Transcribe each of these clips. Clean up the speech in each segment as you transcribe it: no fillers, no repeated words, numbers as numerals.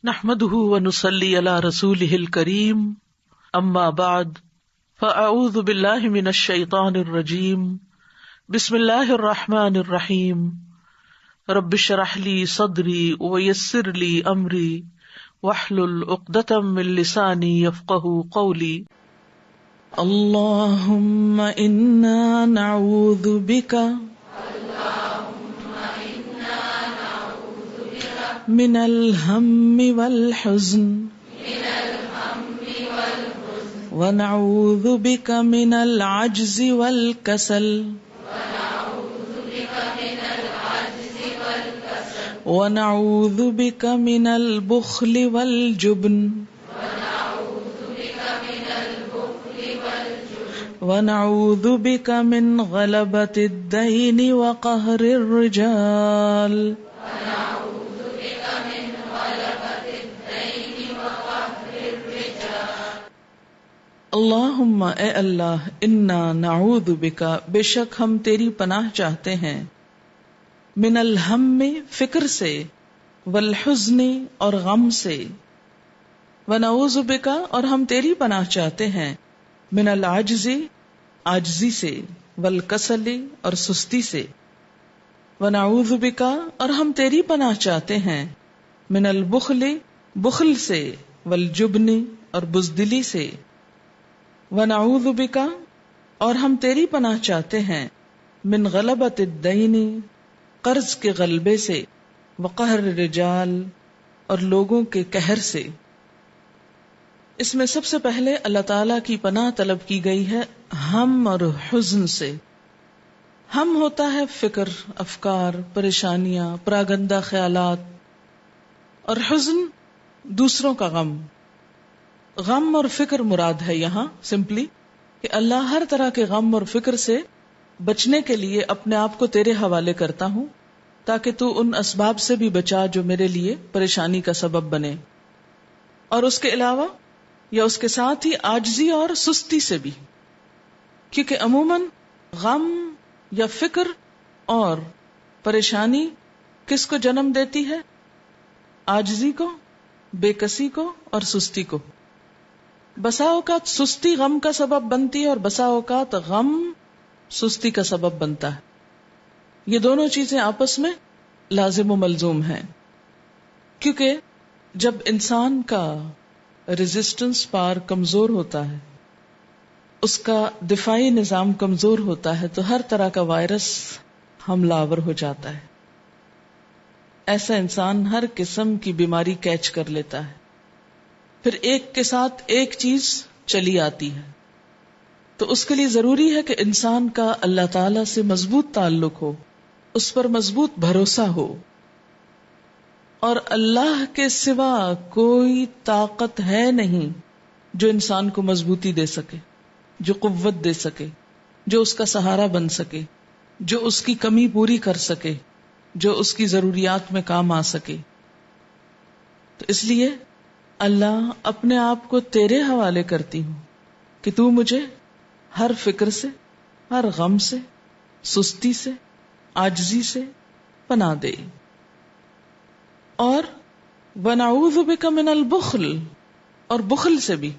نحمده ونصلي على رسوله الكريم اما بعد فاعوذ بالله من الشيطان الرجيم بسم الله الرحمن الرحيم رب اشرح لي صدري ويسر لي امري واحلل عقدة من لساني يفقهوا قولي اللهم انا نعوذ بك من الهم والحزن ونعوذ بك من العجز والكسل ونعوذ بك من البخل والجبن ونعوذ بك من غلبة الدين وقهر الرجال اللہم اے اللہ انا نعوذ بکا بے شک ہم تیری پناہ چاہتے ہیں من الہم فکر سے والحزن اور غم سے ونعوذ بکا اور ہم تیری پناہ چاہتے ہیں من العجز عاجزی سے والکسل اور سستی سے ونعوذ بکا اور ہم تیری پناہ چاہتے ہیں من البخل بخل سے والجبن اور بزدلی سے ونعوذ بکا اور ہم تیری پناہ چاہتے ہیں من غلبۃ الدین قرض کے غلبے سے وقہر الرجال اور لوگوں کے قہر سے. اس میں سب سے پہلے اللہ تعالی کی پناہ طلب کی گئی ہے ہم اور حزن سے. ہم ہوتا ہے فکر، افکار، پریشانیاں، پراگندہ خیالات، اور حزن دوسروں کا غم. غم اور فکر مراد ہے یہاں سمپلی کہ اللہ ہر طرح کے غم اور فکر سے بچنے کے لیے اپنے آپ کو تیرے حوالے کرتا ہوں تاکہ تو ان اسباب سے بھی بچا جو میرے لیے پریشانی کا سبب بنے، اور اس کے علاوہ یا اس کے ساتھ ہی عاجزی اور سستی سے بھی، کیونکہ عموماً غم یا فکر اور پریشانی کس کو جنم دیتی ہے؟ عاجزی کو، بے کسی کو اور سستی کو. بسا اوقات سستی غم کا سبب بنتی ہے اور بسا اوقات غم سستی کا سبب بنتا ہے. یہ دونوں چیزیں آپس میں لازم و ملزوم ہیں، کیونکہ جب انسان کا ریزسٹنس پاور کمزور ہوتا ہے، اس کا دفاعی نظام کمزور ہوتا ہے، تو ہر طرح کا وائرس حملہ آور ہو جاتا ہے. ایسا انسان ہر قسم کی بیماری کیچ کر لیتا ہے، پھر ایک کے ساتھ ایک چیز چلی آتی ہے. تو اس کے لیے ضروری ہے کہ انسان کا اللہ تعالی سے مضبوط تعلق ہو، اس پر مضبوط بھروسہ ہو، اور اللہ کے سوا کوئی طاقت ہے نہیں جو انسان کو مضبوطی دے سکے، جو قوت دے سکے، جو اس کا سہارا بن سکے، جو اس کی کمی پوری کر سکے، جو اس کی ضروریات میں کام آ سکے. تو اس لیے اللہ اپنے آپ کو تیرے حوالے کرتی ہوں کہ تو مجھے ہر فکر سے، ہر غم سے، سستی سے، عاجزی سے پناہ دے. اور وَنَعُوذُ بِكَ مِنَ الْبُخْلِ اور بخل سے بھی،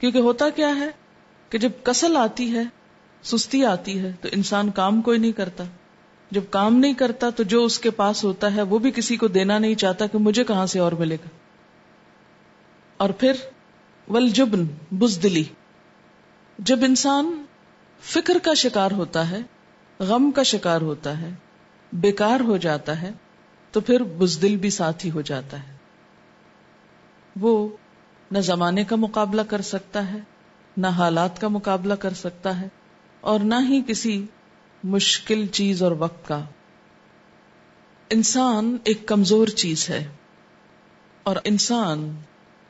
کیونکہ ہوتا کیا ہے کہ جب کسل آتی ہے، سستی آتی ہے، تو انسان کام کوئی نہیں کرتا. جب کام نہیں کرتا تو جو اس کے پاس ہوتا ہے وہ بھی کسی کو دینا نہیں چاہتا کہ مجھے کہاں سے اور ملے گا. اور پھر والجبن بزدلی، جب انسان فکر کا شکار ہوتا ہے، غم کا شکار ہوتا ہے، بیکار ہو جاتا ہے، تو پھر بزدل بھی ساتھ ہی ہو جاتا ہے. وہ نہ زمانے کا مقابلہ کر سکتا ہے، نہ حالات کا مقابلہ کر سکتا ہے، اور نہ ہی کسی مشکل چیز اور وقت کا. انسان ایک کمزور چیز ہے، اور انسان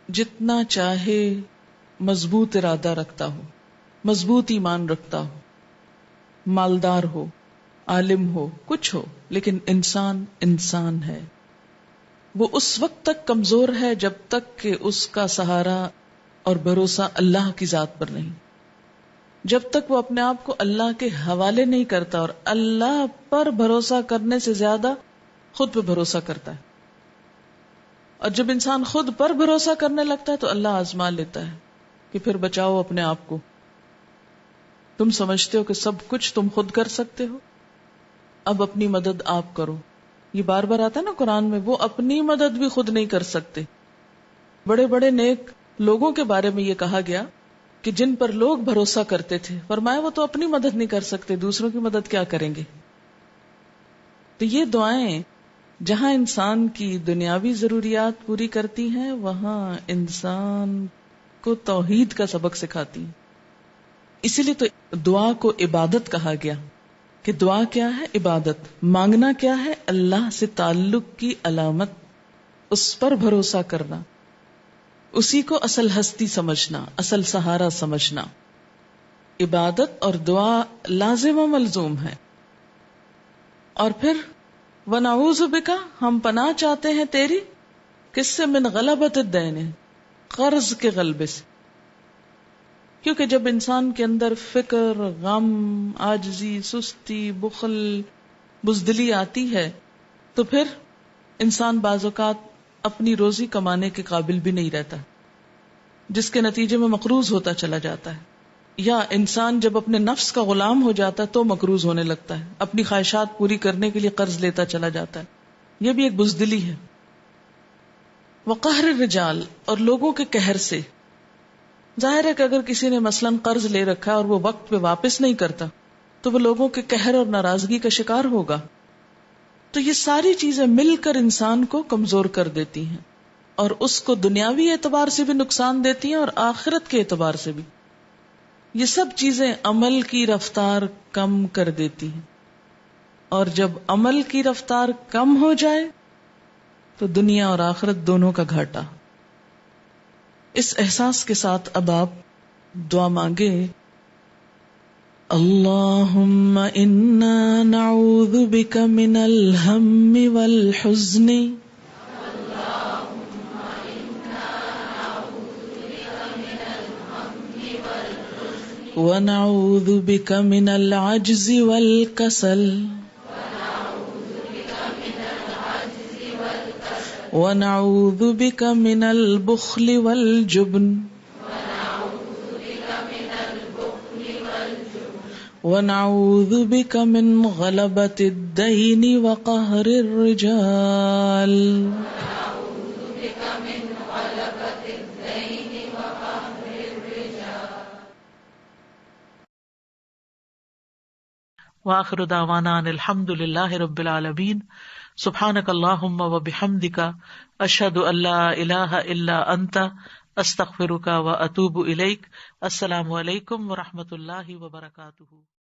جتنا چاہے مضبوط ارادہ رکھتا ہو، مضبوط ایمان رکھتا ہو، مالدار ہو، عالم ہو، کچھ ہو، لیکن انسان انسان ہے. وہ اس وقت تک کمزور ہے جب تک کہ اس کا سہارا اور بھروسہ اللہ کی ذات پر نہیں. جب تک وہ اپنے آپ کو اللہ کے حوالے نہیں کرتا، اور اللہ پر بھروسہ کرنے سے زیادہ خود پہ بھروسہ کرتا ہے. اور جب انسان خود پر بھروسہ کرنے لگتا ہے تو اللہ آزما لیتا ہے کہ پھر بچاؤ اپنے آپ کو. تم سمجھتے ہو کہ سب کچھ تم خود کر سکتے ہو، اب اپنی مدد آپ کرو. یہ بار بار آتا ہے نا قرآن میں، وہ اپنی مدد بھی خود نہیں کر سکتے. بڑے بڑے نیک لوگوں کے بارے میں یہ کہا گیا کہ جن پر لوگ بھروسہ کرتے تھے، فرمایا وہ تو اپنی مدد نہیں کر سکتے، دوسروں کی مدد کیا کریں گے. تو یہ دعائیں جہاں انسان کی دنیاوی ضروریات پوری کرتی ہیں، وہاں انسان کو توحید کا سبق سکھاتی ہیں. اسی لیے تو دعا کو عبادت کہا گیا کہ دعا کیا ہے؟ عبادت. مانگنا کیا ہے؟ اللہ سے تعلق کی علامت، اس پر بھروسہ کرنا، اسی کو اصل ہستی سمجھنا، اصل سہارا سمجھنا. عبادت اور دعا لازم و ملزوم ہے. اور پھر وَنَعُوذُ بِكَ، ہم پناہ چاہتے ہیں تیری، کس سے؟ من غلبۃ الدین، قرض کے غلبے سے. کیونکہ جب انسان کے اندر فکر، غم، عاجزی، سستی، بخل، بزدلی آتی ہے تو پھر انسان بعض اوقات اپنی روزی کمانے کے قابل بھی نہیں رہتا، جس کے نتیجے میں مقروض ہوتا چلا جاتا ہے. یا انسان جب اپنے نفس کا غلام ہو جاتا ہے تو مقروض ہونے لگتا ہے، اپنی خواہشات پوری کرنے کے لیے قرض لیتا چلا جاتا ہے. یہ بھی ایک بزدلی ہے. وقہر الرجال، اور لوگوں کے قہر سے. ظاہر ہے کہ اگر کسی نے مثلاً قرض لے رکھا اور وہ وقت پہ واپس نہیں کرتا تو وہ لوگوں کے قہر اور ناراضگی کا شکار ہوگا. تو یہ ساری چیزیں مل کر انسان کو کمزور کر دیتی ہیں اور اس کو دنیاوی اعتبار سے بھی نقصان دیتی ہیں اور آخرت کے اعتبار سے بھی. یہ سب چیزیں عمل کی رفتار کم کر دیتی ہیں، اور جب عمل کی رفتار کم ہو جائے تو دنیا اور آخرت دونوں کا گھاٹا. اس احساس کے ساتھ اب آپ دعا مانگے. اللہم انا نعوذ بک من الہم والحزن ونعوذ بک من العجز والکسل ونعوذ بک من البخل والجبن ونعوذ بک من غلبۃ الدین وقہر الرجال. وآخر دعوانا ان الحمد للہ رب العالمین. سبحانک اللہم وبحمدک، اشہد ان لا الہ الا انت، استغفرک واتوب الیک. السلام علیکم ورحمۃ اللہ وبرکاتہ.